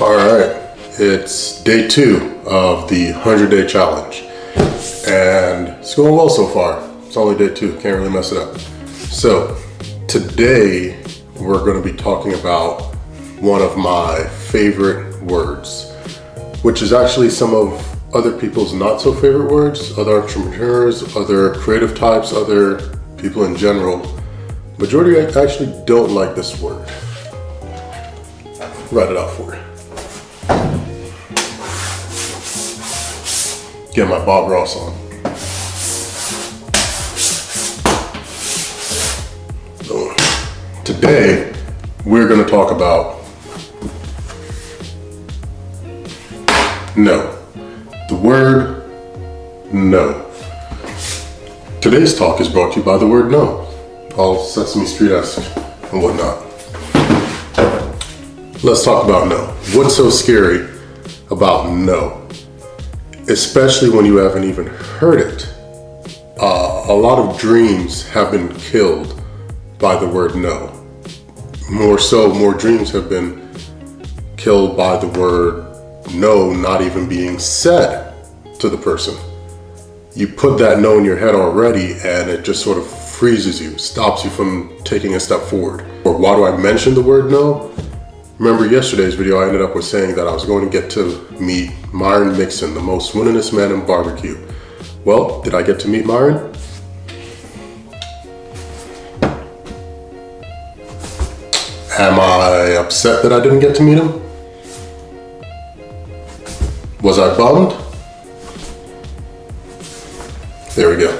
All right, it's day 2 of the 100-day challenge, and it's going well so far. It's only day 2, can't really mess it up. So today we're going to be talking about one of my favorite words, which is actually some of other people's not so favorite words, other entrepreneurs, other creative types, other people in general. Majority actually don't like this word. Write it out for you. Get my Bob Ross on. So, today, we're going to talk about no. The word no. Today's talk is brought to you by the word no. All Sesame Street-esque and whatnot. Let's talk about no. What's so scary about no? Especially when you haven't even heard it. A lot of dreams have been killed by the word no. More dreams have been killed by the word no not even being said to the person. You put that no in your head already and it just sort of freezes you, stops you from taking a step forward. Or why do I mention the word no? Remember yesterday's video, I ended up with saying that I was going to get to meet Myron Mixon, the most winningest man in barbecue. Well, did I get to meet Myron? Am I upset that I didn't get to meet him? Was I bummed? There we go.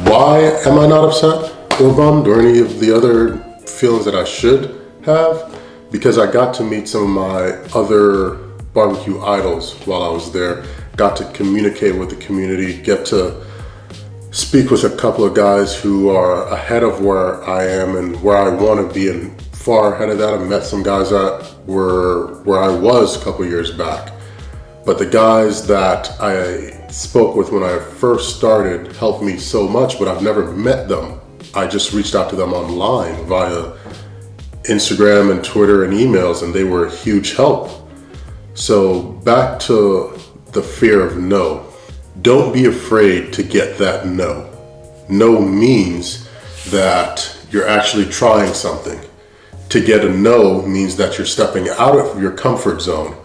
Why am I not upset or bummed or any of the other feelings that I should have? Because I got to meet some of my other barbecue idols while I was there, got to communicate with the community, get to speak with a couple of guys who are ahead of where I am and where I want to be, and far ahead of that. I met some guys that were where I was a couple of years back. But the guys that I spoke with when I first started helped me so much, but I've never met them. I just reached out to them online via Instagram and Twitter and emails, and they were a huge help. So back to the fear of no. Don't be afraid to get that no. No means that you're actually trying something. To get a no means that you're stepping out of your comfort zone.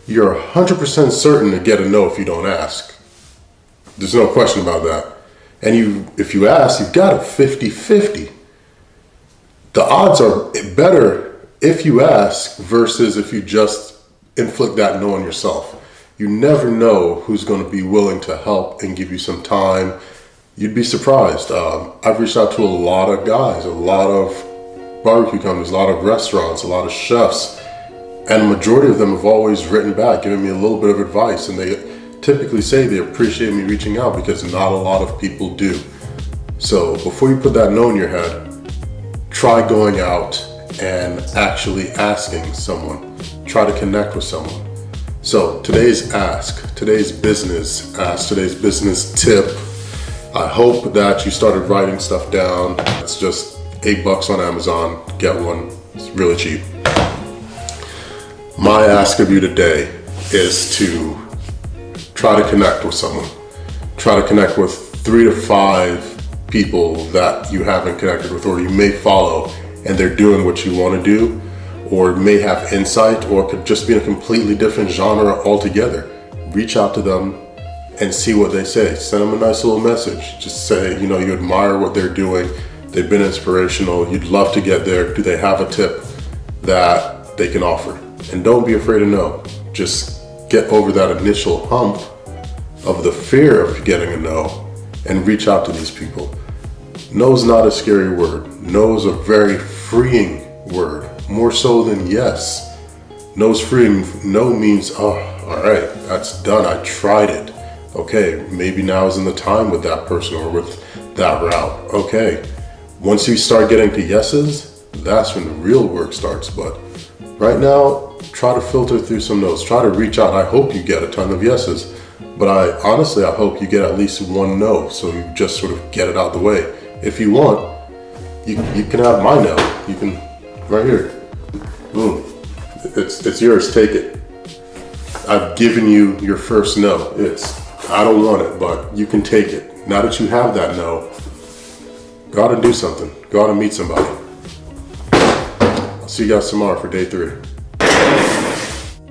You're 100% certain to get a no if you don't ask. There's no question about that. And if you ask, you've got a 50-50. The odds are better if you ask versus if you just inflict that no on yourself. You never know who's going to be willing to help and give you some time. You'd be surprised. I've reached out to a lot of guys, a lot of barbecue companies, a lot of restaurants, a lot of chefs, and the majority of them have always written back, giving me a little bit of advice, and they typically say they appreciate me reaching out because not a lot of people do. So before you put that no in your head, try going out and actually asking someone. Try to connect with someone. So today's ask, today's business ask, today's business tip. I hope that you started writing stuff down. It's just $8 on Amazon. Get one. It's really cheap. My ask of you today is to try to connect with someone. Try to connect with 3 to 5 people that you haven't connected with, or you may follow and they're doing what you want to do, or may have insight, or could just be in a completely different genre altogether. Reach out to them and see what they say. Send them a nice little message. Just say, you admire what they're doing. They've been inspirational. You'd love to get there. Do they have a tip that they can offer? And don't be afraid of no. Just get over that initial hump of the fear of getting a no and reach out to these people. No is not a scary word. No is a very freeing word, more so than yes. No is freeing. No means, oh, all right, that's done. I tried it. Okay, maybe now isn't the time with that person or with that route. Okay, once you start getting to yeses, that's when the real work starts. But right now, try to filter through some no's. Try to reach out. I hope you get a ton of yeses, but I hope you get at least one no, so you just sort of get it out the way. If you want, you can have my no. You can, right here, boom. It's yours, take it. I've given you your first no. I don't want it, but you can take it. Now that you have that no, go out and do something. Go out and meet somebody. I'll see you guys tomorrow for day 3.